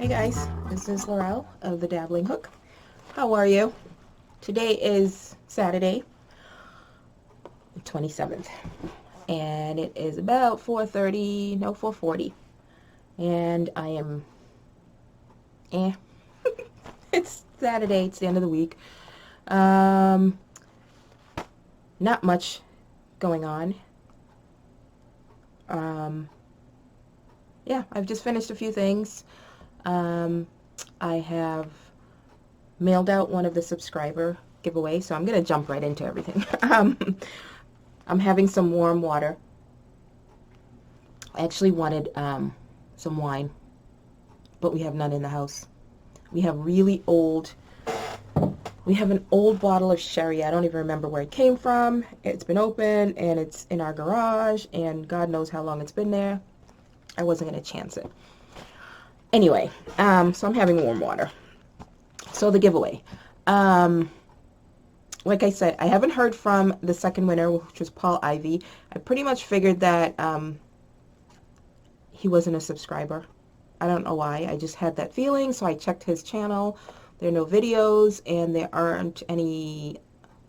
Hey guys, this is Laurel of the Dabbling Hook. How are you? Today is Saturday, the 27th, and it is about 4:40, and I am, it's Saturday, it's the end of the week. Not much going on. Yeah, I've just finished a few things. I have mailed out one of the subscriber giveaways, so I'm going to jump right into everything. I'm having some warm water. I actually wanted some wine, but we have none in the house. We have an old bottle of sherry. I don't even remember where it came from. It's been open, and it's in our garage, and God knows how long it's been there. I wasn't going to chance it. Anyway, so I'm having warm water. So the giveaway. Like I said, I haven't heard from the second winner, which was Paul Ivy. I pretty much figured that he wasn't a subscriber. I don't know why. I just had that feeling, so I checked his channel. There are no videos, and there aren't any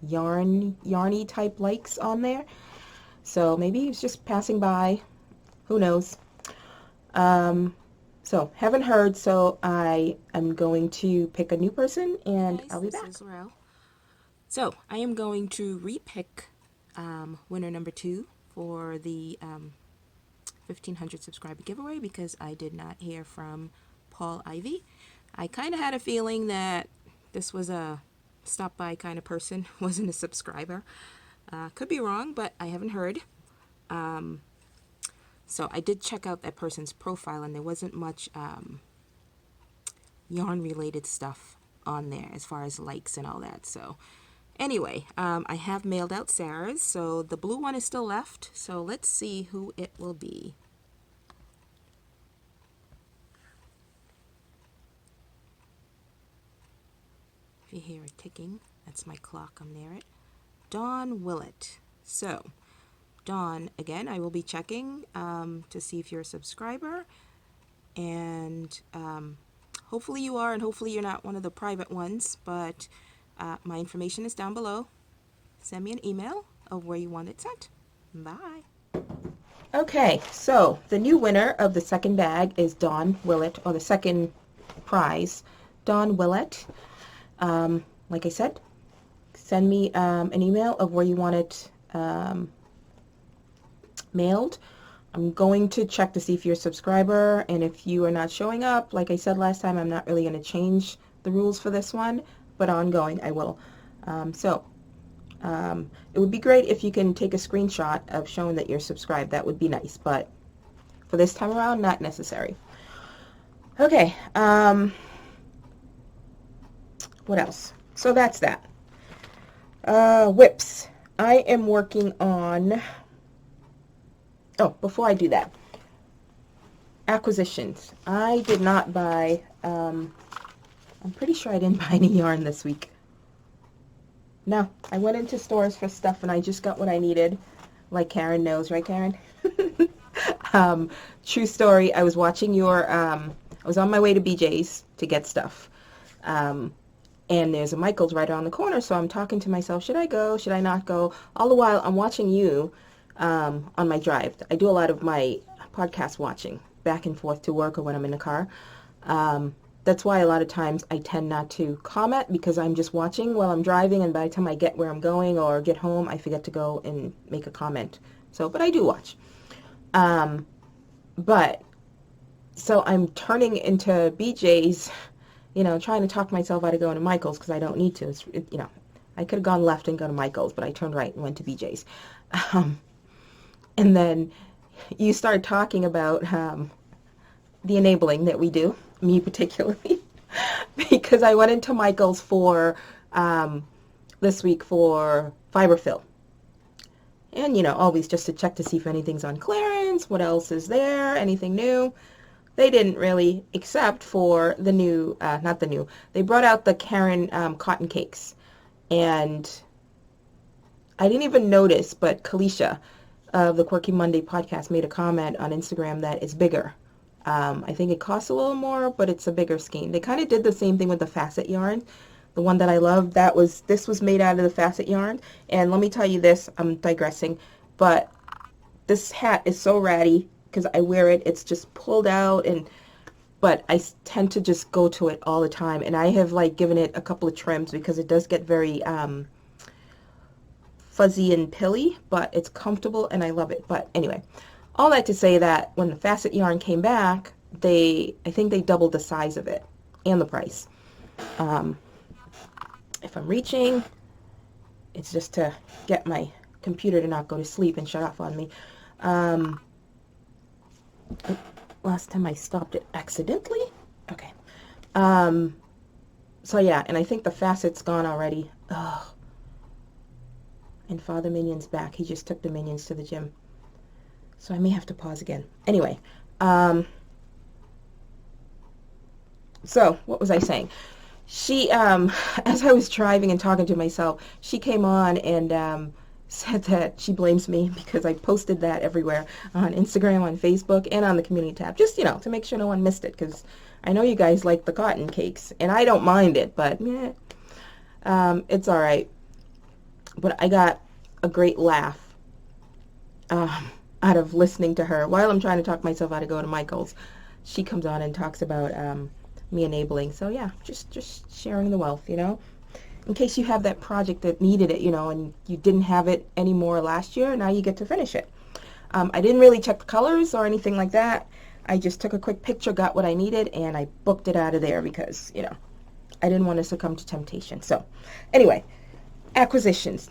yarny type likes on there. So maybe he was just passing by. Who knows? So haven't heard, so I am going to pick a new person, and I'll be back. This is Laurel. So I am going to repick winner number 2 for the 1,500 subscriber giveaway because I did not hear from Paul Ivy. I kind of had a feeling that this was a stop by kind of person, wasn't a subscriber. Could be wrong, but I haven't heard. So I did check out that person's profile, and there wasn't much yarn-related stuff on there as far as likes and all that. So anyway, I have mailed out Sarah's, so the blue one is still left. So let's see who it will be. If you hear it ticking, that's my clock. I'm near it. Dawn Willett. So Dawn, again, I will be checking to see if you're a subscriber, and hopefully you are, and hopefully you're not one of the private ones, but my information is down below. Send me an email of where you want it sent. Bye. Okay, so the new winner of the second bag is Dawn Willett, or the second prize, Dawn Willett. Like I said, send me an email of where you want it mailed. I'm going to check to see if you're a subscriber, and if you are not showing up, like I said last time, I'm not really going to change the rules for this one, but ongoing I will. It would be great if you can take a screenshot of showing that you're subscribed. That would be nice, but for this time around, not necessary. Okay, what else? So that's that. Whips. I am working on... Oh, before I do that, acquisitions. I did not buy, I'm pretty sure I didn't buy any yarn this week. No, I went into stores for stuff and I just got what I needed. Like Karen knows, right, Karen? True story, I was watching your, I was on my way to BJ's to get stuff. And there's a Michael's right around the corner, so I'm talking to myself, should I go, should I not go? All the while, I'm watching you on my drive. I do a lot of my podcast watching back and forth to work or when I'm in the car. That's why a lot of times I tend not to comment, because I'm just watching while I'm driving, and by the time I get where I'm going or get home, I forget to go and make a comment. So, but I do watch. But, so I'm turning into BJ's, you know, trying to talk myself out of going to Michael's because I don't need to. You know, I could have gone left and gone to Michael's, but I turned right and went to BJ's. And then you start talking about the enabling that we do, me particularly, because I went into Michael's for this week for fiber fill. And, you know, always just to check to see if anything's on clearance, what else is there, anything new. They didn't really, except for the new, not the new, they brought out the Karen cotton cakes. And I didn't even notice, but Kalisha of the Quirky Monday podcast made a comment on Instagram that it's bigger I think it costs a little more, but it's a bigger skein. They kind of did the same thing with the facet yarn. The one that I love, this was made out of the facet yarn. And let me tell you this, I'm digressing, but this hat is so ratty because I wear it. It's just pulled out, but I tend to just go to it all the time. And I have like given it a couple of trims because it does get very fuzzy and pilly, but it's comfortable and I love it. But anyway, all that to say that when the facet yarn came back, I think they doubled the size of it and the price. If I'm reaching, it's just to get my computer to not go to sleep and shut off on me. Last time I stopped it accidentally. Okay. So yeah, and I think the facet's gone already. Ugh. And Father Minion's back. He just took the minions to the gym. So I may have to pause again. Anyway, so what was I saying? She, as I was driving and talking to myself, she came on and said that she blames me because I posted that everywhere on Instagram, on Facebook, and on the community tab. Just, you know, to make sure no one missed it, because I know you guys like the cotton cakes, and I don't mind it, but it's all right. But I got a great laugh out of listening to her while I'm trying to talk myself out of going to Michael's. She comes on and talks about me enabling. So yeah, just sharing the wealth, you know, in case you have that project that needed it, you know, and you didn't have it anymore last year. Now you get to finish it. I didn't really check the colors or anything like that. I just took a quick picture, got what I needed, and I booked it out of there because, you know, I didn't want to succumb to temptation. So anyway, acquisitions.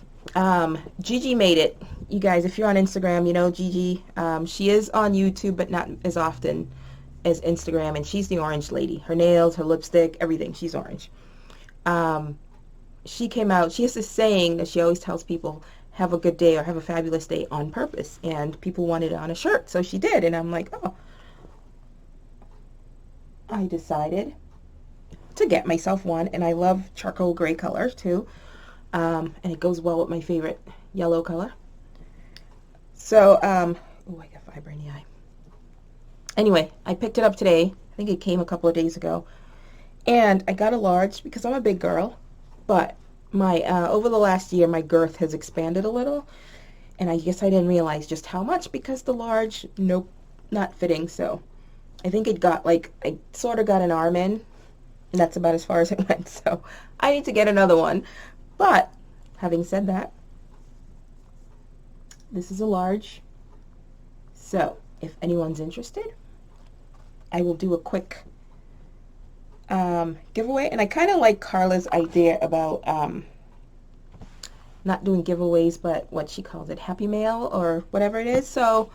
Gigi made it. You guys, if you're on Instagram, you know Gigi. She is on YouTube, but not as often as Instagram, and she's the orange lady. Her nails, her lipstick, everything, she's orange. She came out, she has this saying that she always tells people, have a good day or have a fabulous day on purpose, and people wanted it on a shirt, so she did, and I'm like, oh. I decided to get myself one, and I love charcoal gray color too, and it goes well with my favorite yellow color. So, oh, I got fiber in the eye. Anyway, I picked it up today. I think it came a couple of days ago. And I got a large because I'm a big girl. But my over the last year, my girth has expanded a little. And I guess I didn't realize just how much because the large, nope, not fitting. So I think it got like, I sort of got an arm in. And that's about as far as it went. So I need to get another one. But having said that, this is a large. So if anyone's interested, I will do a quick giveaway. And I kind of like Carla's idea about not doing giveaways, but what she calls it, Happy Mail or whatever it is. So,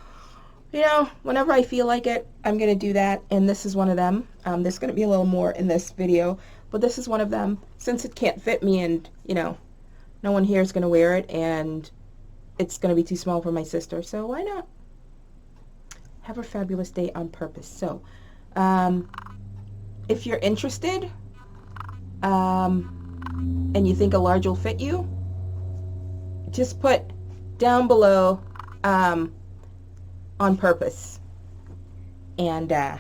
you know, whenever I feel like it, I'm going to do that. And this is one of them. There's going to be a little more in this video, but this is one of them. Since it can't fit me and, you know, no one here is going to wear it and it's going to be too small for my sister. So why not? Have a fabulous day on purpose. So, if you're interested, and you think a large will fit you, just put down below, on purpose. And, I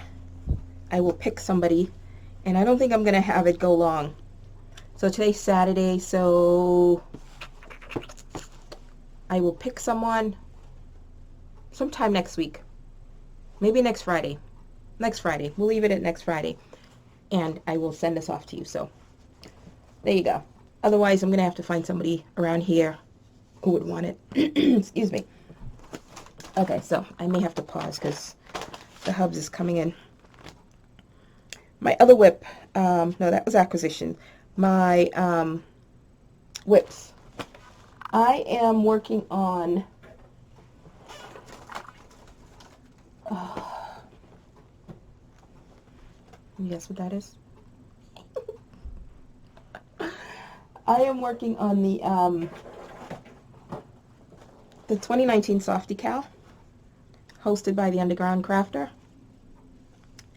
will pick somebody, and I don't think I'm going to have it go long. So today's Saturday, so I will pick someone sometime next week. Maybe next Friday. Next Friday. We'll leave it at next Friday. And I will send this off to you. So, there you go. Otherwise, I'm going to have to find somebody around here who would want it. Excuse me. Okay, so I may have to pause because the hubs is coming in. My other whip. No, that was acquisition. My whips. I am working on... Guess what that is? I am working on the 2019 Soft Decal, hosted by the Underground Crafter,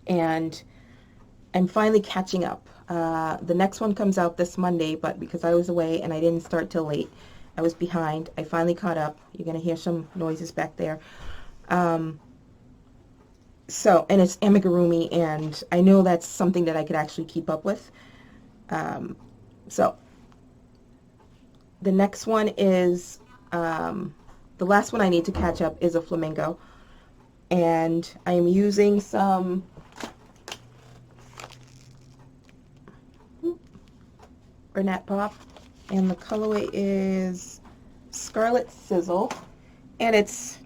and I'm finally catching up. The next one comes out this Monday, but because I was away and I didn't start till late, I was behind. I finally caught up. You're gonna hear some noises back there. So, and it's amigurumi, and I know that's something that I could actually keep up with. So, the next one is, the last one I need to catch up is a flamingo. And I am using some Burnett Pop, and the colorway is Scarlet Sizzle, and it's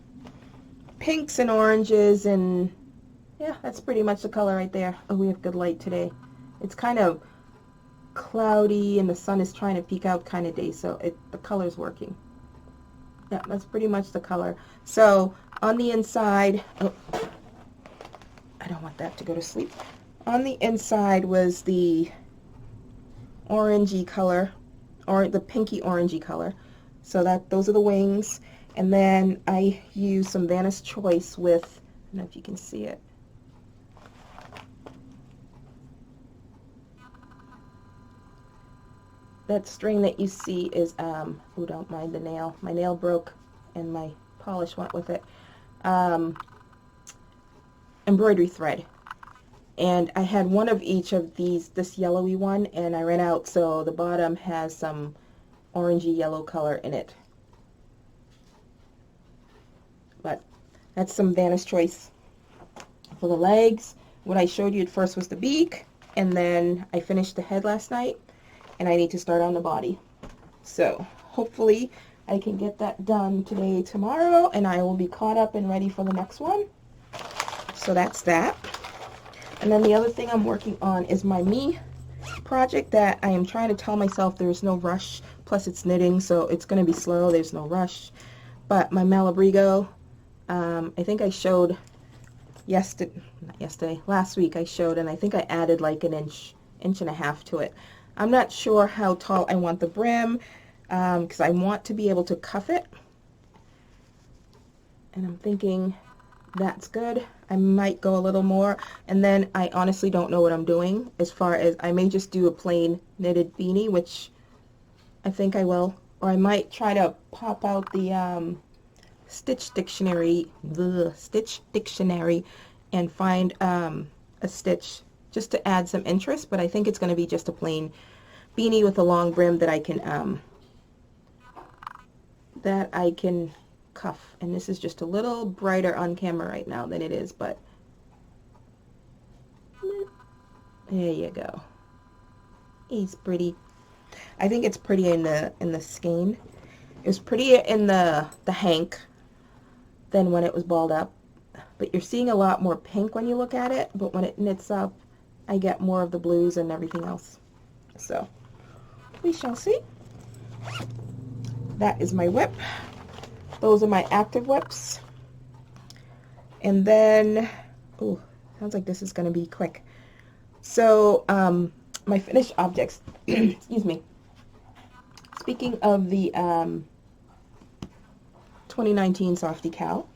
pinks and oranges, and yeah, that's pretty much the color right there. Oh, we have good light today. It's kind of cloudy and the sun is trying to peek out kind of day, so the color's working. Yeah, that's pretty much the color. So on the inside, oh, I don't want that to go to sleep. On the inside was the orangey color, or the pinky orangey color. So those are the wings. And then I use some Vanna's Choice with, I don't know if you can see it. That string that you see is, oh, don't mind the nail. My nail broke and my polish went with it. Embroidery thread. And I had one of each of these, this yellowy one, and I ran out, so the bottom has some orangey yellow color in it. But that's some Vanna's Choice. For the legs, what I showed you at first was the beak, and then I finished the head last night, and I need to start on the body. So hopefully I can get that done today, tomorrow, and I will be caught up and ready for the next one. So that's that. And then the other thing I'm working on is my me project that I am trying to tell myself there's no rush. Plus it's knitting, so it's going to be slow. There's no rush. But my Malabrigo, I think I showed last week I showed, and I think I added like an inch and a half to it. I'm not sure how tall I want the brim, because I want to be able to cuff it. And I'm thinking that's good. I might go a little more, and then I honestly don't know what I'm doing as far as, I may just do a plain knitted beanie, which I think I will, or I might try to pop out the Stitch Dictionary and find a stitch just to add some interest, but I think it's going to be just a plain beanie with a long brim that I can cuff. And this is just a little brighter on camera right now than it is, but there you go. He's pretty. I think it's pretty in the skein. It was prettier in the hank than when it was balled up, but you're seeing a lot more pink when you look at it, but when it knits up I get more of the blues and everything else. So we shall see. That is my whip. Those are my active whips. And then, oh, sounds like this is going to be quick. So, my finished objects, excuse me. Speaking of the 2019 Softy Cow,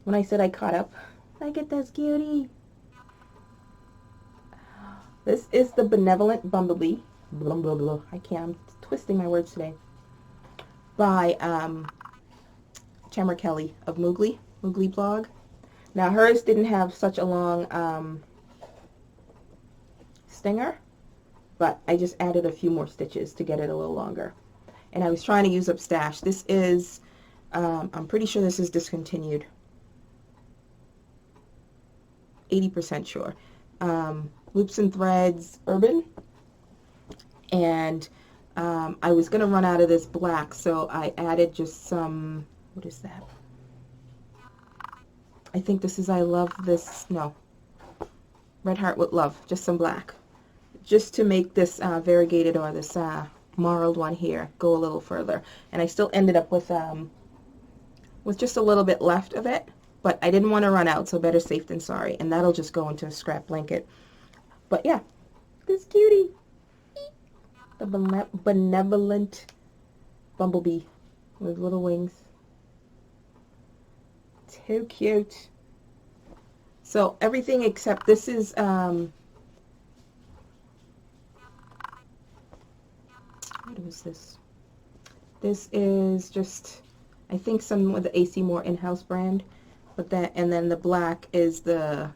when I said I caught up, look at this cutie. This is the Benevolent Bumblebee. Blah, blah, blah. I can't, I'm twisting my words today. By Chamber Kelly of Moogly blog. Now hers didn't have such a long stinger, but I just added a few more stitches to get it a little longer. And I was trying to use up stash. This is, I'm pretty sure this is discontinued. 80% sure. Loops and Threads Urban. And I was going to run out of this black, so I added just some, what is that? I think this is I Love This, no, Red Heart with Love, just some black. Just to make this variegated, or this marled one here go a little further. And I still ended up with just a little bit left of it, but I didn't want to run out, so better safe than sorry. And that'll just go into a scrap blanket. But yeah, this cutie. The Benevolent Bumblebee with little wings. Too cute. So everything except this is what is this? This is just I think some with the AC Moore in-house brand, but that, and then the black is the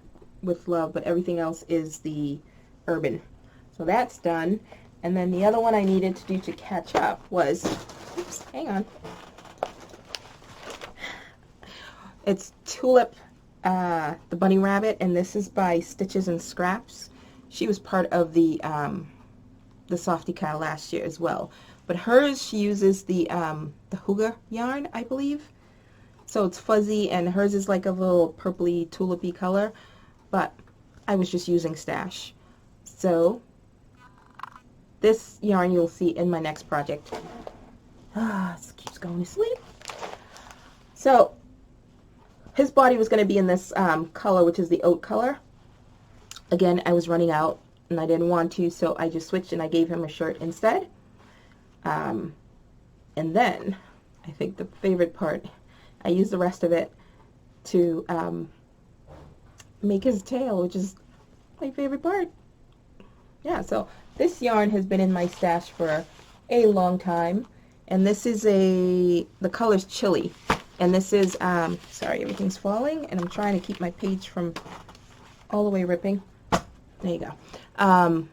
with Love, but everything else is the Urban. So that's done. And then the other one I needed to do to catch up was, oops, hang on. It's Tulip, the bunny rabbit, and this is by Stitches and Scraps. She was part of the Softy Cow last year as well. But hers, she uses the Hygge yarn, I believe. So it's fuzzy, and hers is like a little purpley tulipy color. But I was just using Stash. So this yarn you'll see in my next project. This keeps going to sleep. So his body was going to be in this color, which is the oat color. Again, I was running out and I didn't want to, so I just switched and I gave him a shirt instead. And then, I think the favorite part, I used the rest of it to make his tail, which is my favorite part. Yeah, so this yarn has been in my stash for a long time. And this is the color's Chili. And this is, sorry, everything's falling, and I'm trying to keep my page from all the way ripping. There you go.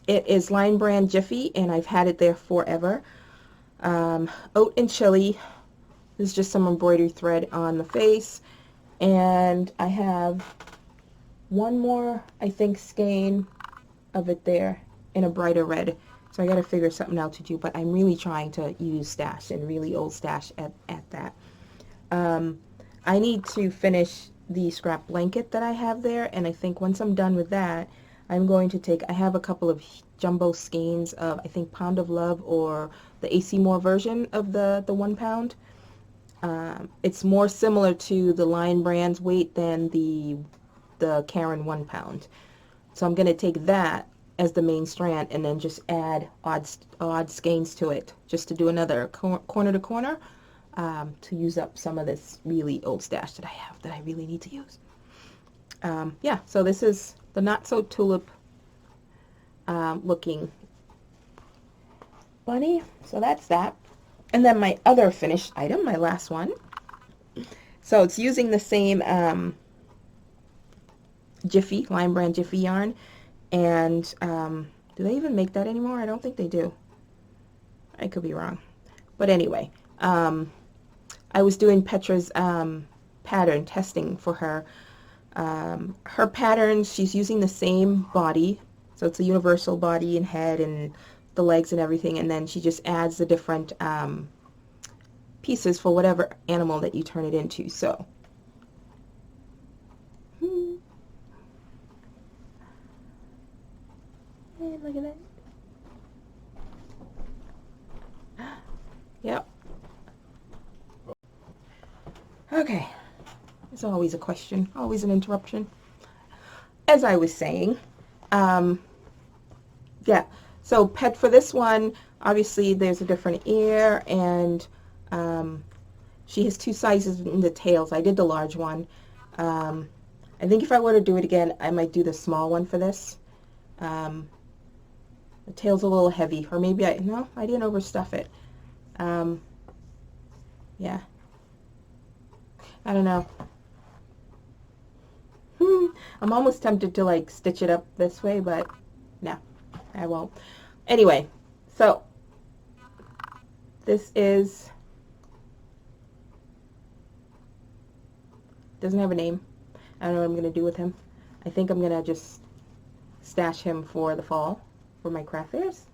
It is Line Brand Jiffy, and I've had it there forever. Oat and Chili. This is just some embroidery thread on the face. And I have one more, I think, skein of it there in a brighter red. So I got to figure something out to do, but I'm really trying to use Stash and really old Stash at that. I need to finish the scrap blanket that I have there, and I think once I'm done with that, I'm going to take, I have a couple of jumbo skeins of, I think, Pound of Love or the AC Moore version of the 1 pound. It's more similar to the Lion Brand's weight than the Karen 1 pound. So I'm going to take that as the main strand and then just add odd skeins to it, just to do another corner to corner, to use up some of this really old stash that I have that I really need to use. Yeah, so this is the not so tulip looking bunny. So that's that. And then my other finished item, my last one. So it's using the same Jiffy, Line Brand Jiffy yarn. And do they even make that anymore? I don't think they do. I could be wrong. But anyway, I was doing Petra's pattern testing for her. Her patterns, she's using the same body. So it's a universal body and head and the legs and everything. And then she just adds the different pieces for whatever animal that you turn it into. So look at that. Yep. Okay. There's always a question, always an interruption. As I was saying, yeah. So pet for this one, obviously there's a different ear, and she has 2 sizes in the tails. I did the large one. I think if I were to do it again, I might do the small one for this. The tail's a little heavy, or maybe I didn't overstuff it. Yeah. I don't know. I'm almost tempted to like stitch it up this way, but no, I won't. Anyway, so this is, doesn't have a name. I don't know what I'm going to do with him. I think I'm going to just stash him for the fall for my craft fairs,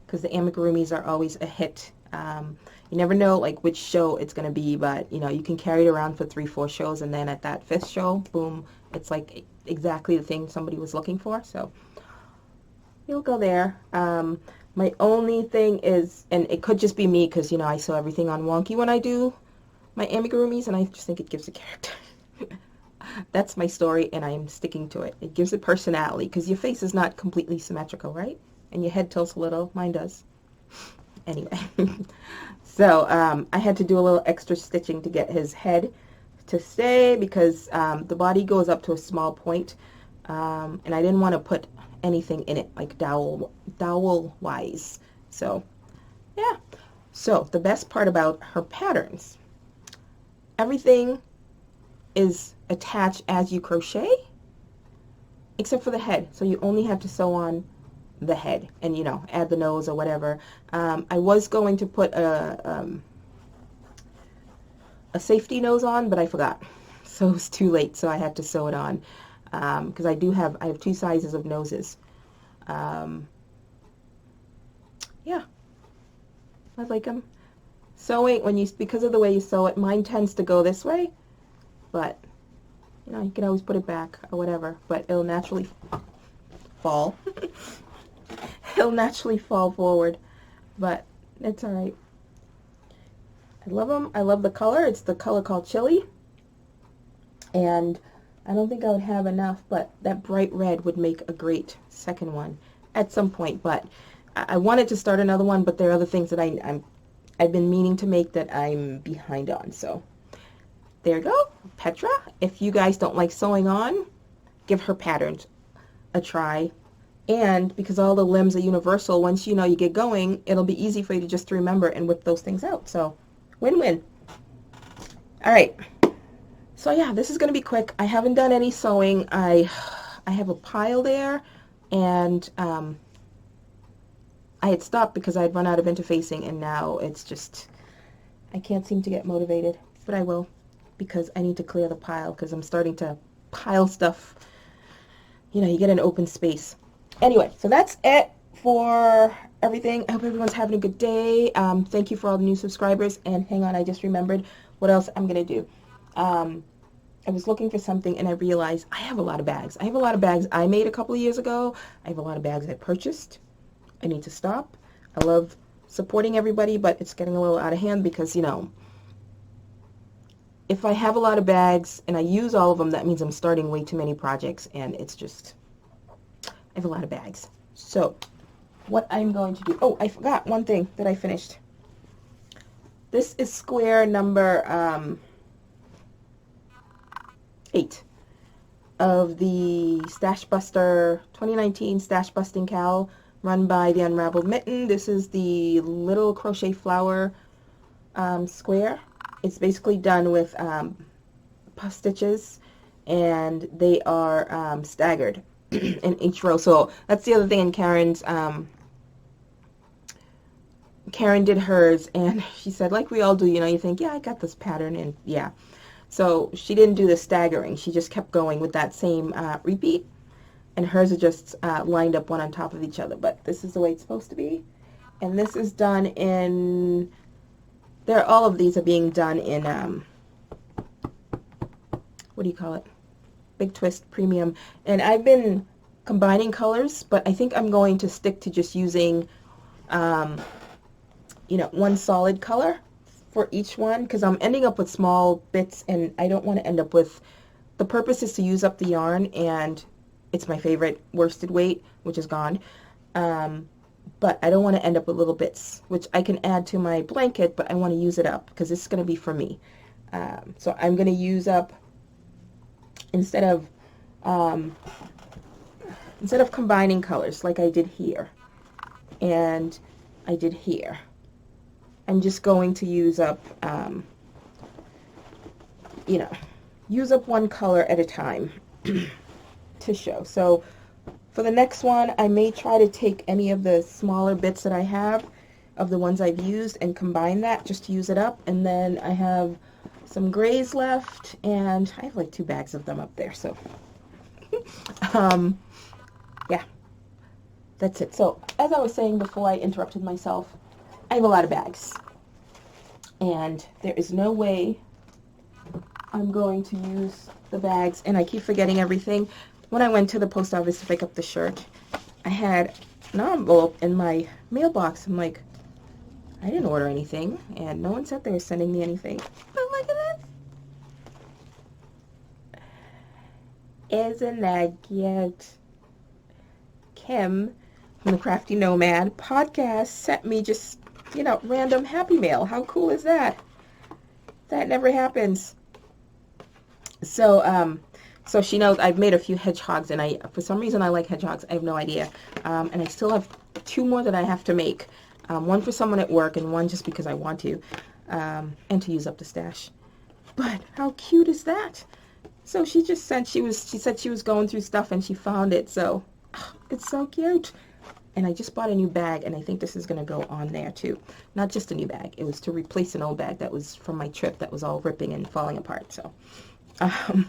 because the amigurumis are always a hit. You never know like which show it's going to be, but you know, you can carry it around for 3-4 shows, and then at that 5th show, boom, it's like exactly the thing somebody was looking for. So it'll go there. My only thing is, and it could just be me because, you know, I sew everything on wonky when I do my amigurumis, and I just think it gives a character. That's my story, and I'm sticking to it. It gives it personality, because your face is not completely symmetrical, right? And your head tilts a little. Mine does. Anyway. So I had to do a little extra stitching to get his head to stay, because the body goes up to a small point, and I didn't want to put anything in it, like dowel wise. So yeah. So the best part about her patterns, everything is attached as you crochet, except for the head. So you only have to sew on the head and, you know, add the nose or whatever. I was going to put a safety nose on, but I forgot. So it was too late, so I had to sew it on. Because I have two sizes of noses. Yeah, I like them. Sewing, because of the way you sew it, mine tends to go this way, but, you know, you can always put it back or whatever, but it'll naturally fall. It'll naturally fall forward, but it's all right. I love them. I love the color. It's the color called Chili, and I don't think I would have enough, but that bright red would make a great second one at some point. But I wanted to start another one, but there are other things that I've been meaning to make that I'm behind on. So there you go, Petra. If you guys don't like sewing on, give her patterns a try. And because all the limbs are universal, once you know you get going, it'll be easy for you to just remember and whip those things out. So win-win. All right. So yeah, this is going to be quick. I haven't done any sewing. I have a pile there, and I had stopped because I had run out of interfacing, and now it's just, I can't seem to get motivated, but I will, because I need to clear the pile, because I'm starting to pile stuff. You know, you get an open space. Anyway, so that's it for everything. I hope everyone's having a good day. Thank you for all the new subscribers, and hang on, I just remembered what else I'm going to do. I was looking for something and I realized I have a lot of bags. I have a lot of bags I made a couple of years ago. I have a lot of bags I purchased. I need to stop. I love supporting everybody, but it's getting a little out of hand because, you know, if I have a lot of bags and I use all of them, that means I'm starting way too many projects, and it's just, I have a lot of bags. So what I'm going to do, oh, I forgot one thing that I finished. This is square number 8 of the Stash Buster 2019 Stash Busting Cowl, run by the Unraveled Mitten. This is the little crochet flower square. It's basically done with puff stitches, and they are staggered in each row. So that's the other thing in Karen's. Karen did hers, and she said, like we all do, you know, you think, yeah, I got this pattern, and yeah. So she didn't do the staggering. She just kept going with that same repeat, and hers are just lined up one on top of each other. But this is the way it's supposed to be, and this is done in, all of these are being done in, what do you call it? Big Twist Premium. And I've been combining colors, but I think I'm going to stick to just using, you know, one solid color for each one, because I'm ending up with small bits, and I don't want to end up with, the purpose is to use up the yarn, and it's my favorite worsted weight, which is gone, but I don't want to end up with little bits, which I can add to my blanket, but I want to use it up, because this is going to be for me. So I'm going to use up, instead of combining colors like I did here, and I did here, I'm just going to use up, you know, use up one color at a time to show. So for the next one, I may try to take any of the smaller bits that I have of the ones I've used and combine that just to use it up. And then I have some grays left, and I have like 2 bags of them up there. So, yeah, that's it. So as I was saying before I interrupted myself, I have a lot of bags, and there is no way I'm going to use the bags, and I keep forgetting everything. When I went to the post office to pick up the shirt, I had an envelope in my mailbox. I'm like, I didn't order anything, and no one said they were sending me anything. But look at this. Isn't that cute? Kim from the Crafty Nomad podcast sent me just, you know, random Happy Mail. How cool is that? That never happens. So, so she knows I've made a few hedgehogs, and for some reason I like hedgehogs. I have no idea. And I still have 2 more that I have to make. One for someone at work and one just because I want to, and to use up the stash. But how cute is that? So she just said she said she was going through stuff and she found it. So it's so cute. And I just bought a new bag, and I think this is going to go on there too. Not just a new bag. It was to replace an old bag that was from my trip that was all ripping and falling apart. So I'm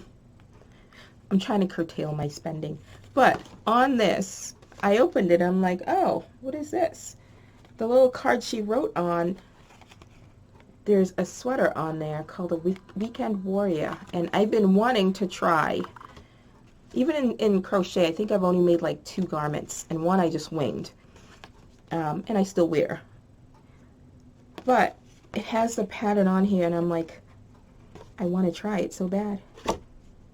trying to curtail my spending. But on this, I opened it. I'm like, oh, what is this? The little card she wrote on, there's a sweater on there called a Weekend Warrior. And I've been wanting to try. Even in crochet, I think I've only made like 2 garments, and one I just winged, and I still wear. But it has the pattern on here, and I'm like, I want to try it so bad.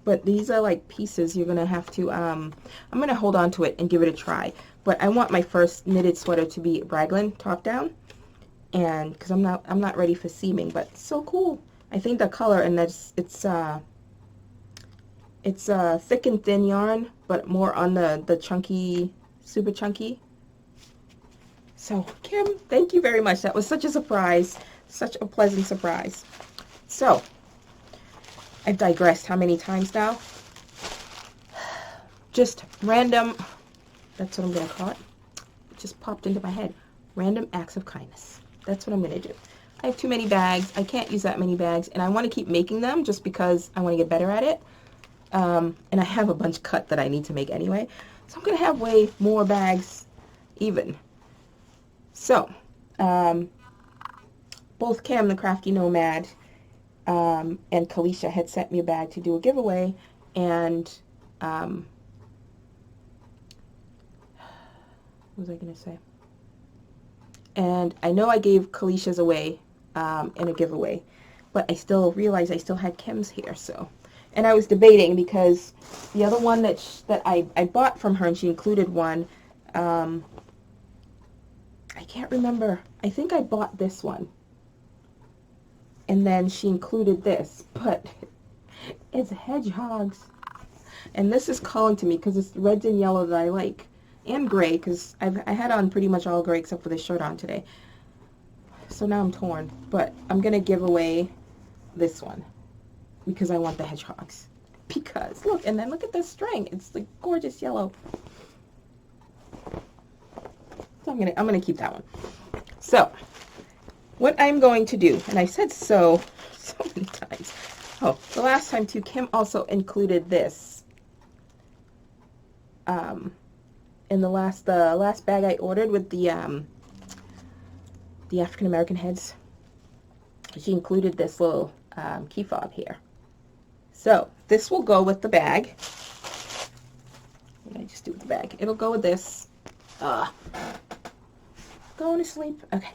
But these are like pieces you're gonna have to. I'm gonna hold on to it and give it a try. But I want my first knitted sweater to be raglan top down, and because I'm not ready for seaming. But it's so cool. I think the color, and it's thick and thin yarn, but more on the chunky, super chunky. So, Kim, thank you very much. That was such a surprise. Such a pleasant surprise. So, I've digressed how many times now? Just random, that's what I'm going to call it. It just popped into my head. Random acts of kindness. That's what I'm going to do. I have too many bags. I can't use that many bags, and I want to keep making them just because I want to get better at it. And I have a bunch cut that I need to make anyway. So I'm going to have way more bags even. So, both Cam the Crafty Nomad and Kalisha had sent me a bag to do a giveaway. And, what was I going to say? And I know I gave Kalisha's away in a giveaway. But I still realized I still had Kim's here, so... And I was debating because the other one that I bought from her, and she included one, I can't remember. I think I bought this one. And then she included this, but it's hedgehogs. And this is calling to me because it's reds and yellow that I like. And gray, because I had on pretty much all gray except for this shirt on today. So now I'm torn. But I'm going to give away this one. Because I want the hedgehogs. Because, look, and then look at the string. It's the gorgeous yellow. So I'm gonna keep that one. So, what I'm going to do, and I said so many times. Oh, the last time too, Kim also included this. In the last bag I ordered with the African American heads. She included this little key fob here. So, this will go with the bag. What did I just do with the bag? It'll go with this. Going to sleep. Okay.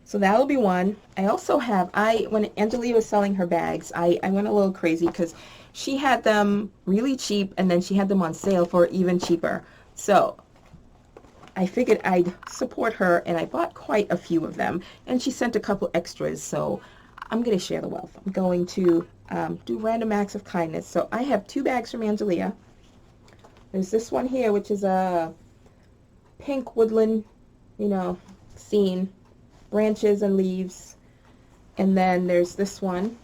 So that'll be one. I also have, when Angelia was selling her bags, I went a little crazy because she had them really cheap and then she had them on sale for even cheaper. So, I figured I'd support her and I bought quite a few of them. And she sent a couple extras, so I'm going to share the wealth. I'm going to do random acts of kindness. So I have 2 bags from Angelia. There's this one here, which is a pink woodland, scene, branches and leaves. And then there's this one,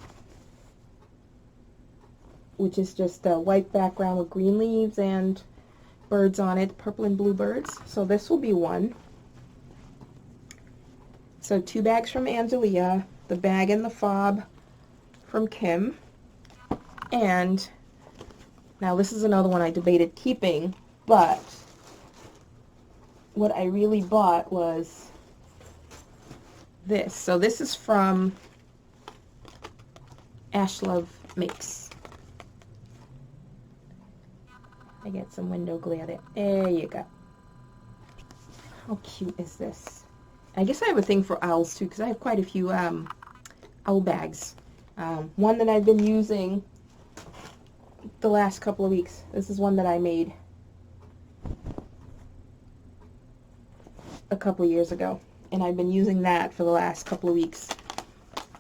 which is just a white background with green leaves and birds on it, purple and blue birds. So this will be one. So 2 bags from Angelia, the bag and the fob from Kim. And now this is another one I debated keeping, but what I really bought was this. So this is from Schlub Makes. I get some window glare there. There you go. How cute is this? I guess I have a thing for owls too, because I have quite a few owl bags. One that I've been using the last couple of weeks. This is one that I made a couple years ago, and I've been using that for the last couple of weeks.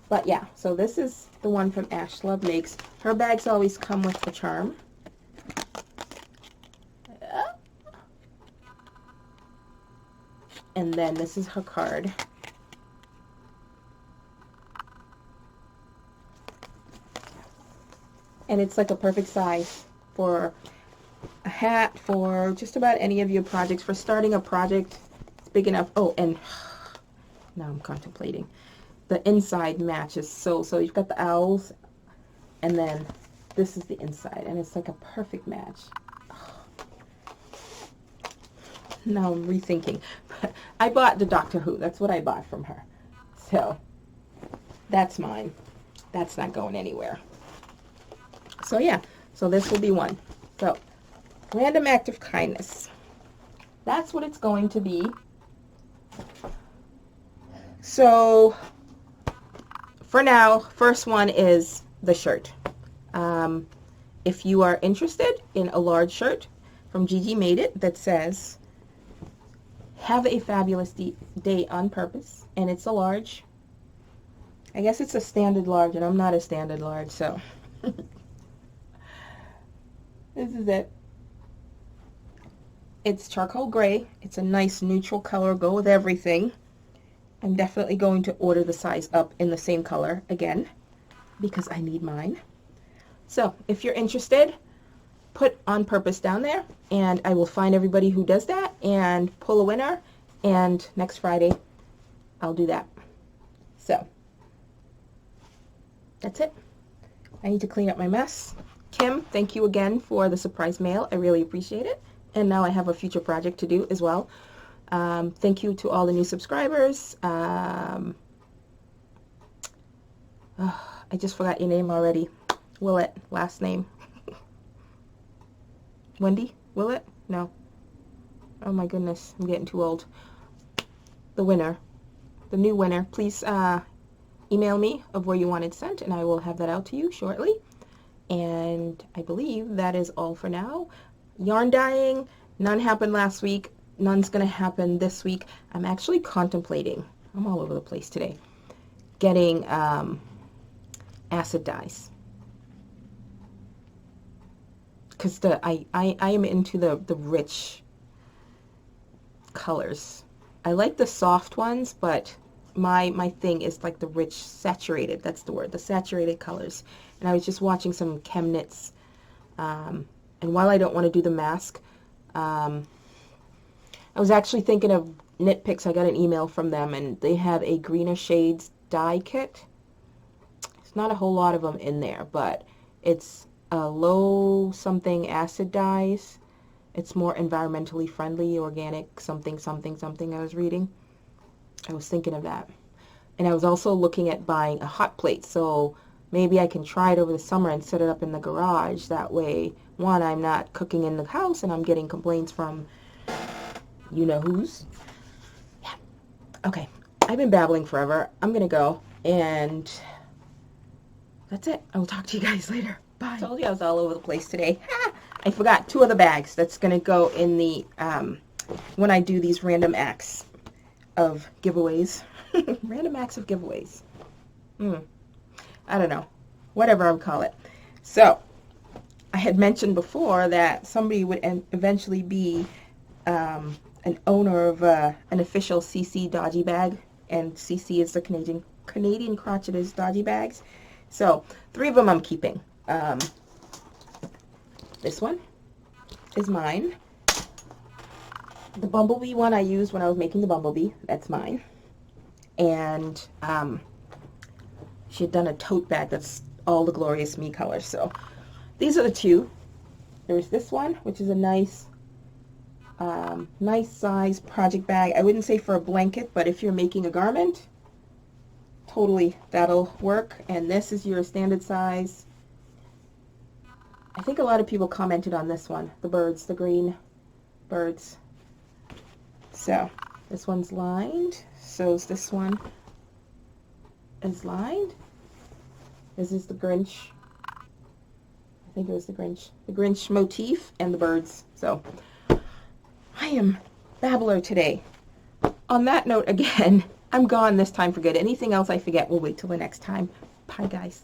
But yeah, so this is the one from Schlub Makes. Her bags always come with a charm. And then this is her card. And it's like a perfect size for a hat, for just about any of your projects. For starting a project, it's big enough. Oh, and now I'm contemplating. The inside matches. So you've got the owls, and then this is the inside, and it's like a perfect match. Now I'm rethinking. I bought the Doctor Who. That's what I bought from her. So that's mine. That's not going anywhere. So yeah, so this will be one. So random act of kindness. That's what it's going to be. So for now, first one is the shirt. If you are interested in a large shirt from Gigi Made It that says, have a fabulous day on purpose, and it's a large. I guess it's a standard large, and I'm not a standard large, so this is it. It's charcoal gray. It's a nice neutral color. Go with everything. I'm definitely going to order the size up in the same color again because I need mine. So if you're interested, put on purpose down there, and I will find everybody who does that and pull a winner, and next Friday I'll do that. So that's it. I need to clean up my mess. Kim, thank you again for the surprise mail. I really appreciate it. And now I have a future project to do as well. Thank you to all the new subscribers. Oh, I just forgot your name already. Willett, last name. Wendy? Willett? No. Oh my goodness, I'm getting too old. The winner. The new winner. Please email me of where you want it sent, and I will have that out to you shortly. And I believe that is all for now. Yarn dyeing, none happened last week. None's going to happen this week. I'm actually contemplating, I'm all over the place today, getting acid dyes. Because I am into the rich colors. I like the soft ones, but my thing is like the rich saturated, that's the word, the saturated colors. And I was just watching some Chemnitz, and while I don't want to do the mask, I was actually thinking of Knit Picks. I got an email from them, and they have a greener shades dye kit. There's not a whole lot of them in there, but it's a low something acid dyes. It's more environmentally friendly, organic, something, something, something I was reading. I was thinking of that. And I was also looking at buying a hot plate, so maybe I can try it over the summer and set it up in the garage. That way, one, I'm not cooking in the house and I'm getting complaints from you-know-who's. Yeah. Okay. I've been babbling forever. I'm going to go, and that's it. I will talk to you guys later. Bye. I told you I was all over the place today. I forgot 2 other bags that's going to go in the, when I do these random acts of giveaways. Random acts of giveaways. I don't know. Whatever I would call it. So, I had mentioned before that somebody would eventually be an owner of an official CC dodgy bag, and CC is the Canadian crotchet's dodgy bags. So 3 of them I'm keeping. This one is mine. The bumblebee one I used when I was making the bumblebee. That's mine. And she had done a tote bag that's all the Glorious Me colors. So these are the 2. There's this one, which is a nice size project bag. I wouldn't say for a blanket, but if you're making a garment, totally that'll work. And this is your standard size. I think a lot of people commented on this one, the birds, the green birds. So this one's lined, so is this one is lined. This is the Grinch. I think it was the Grinch motif and the birds. So I am babbler today. On that note, again, I'm gone this time for good. Anything else I forget, we'll wait till the next time. Bye, guys.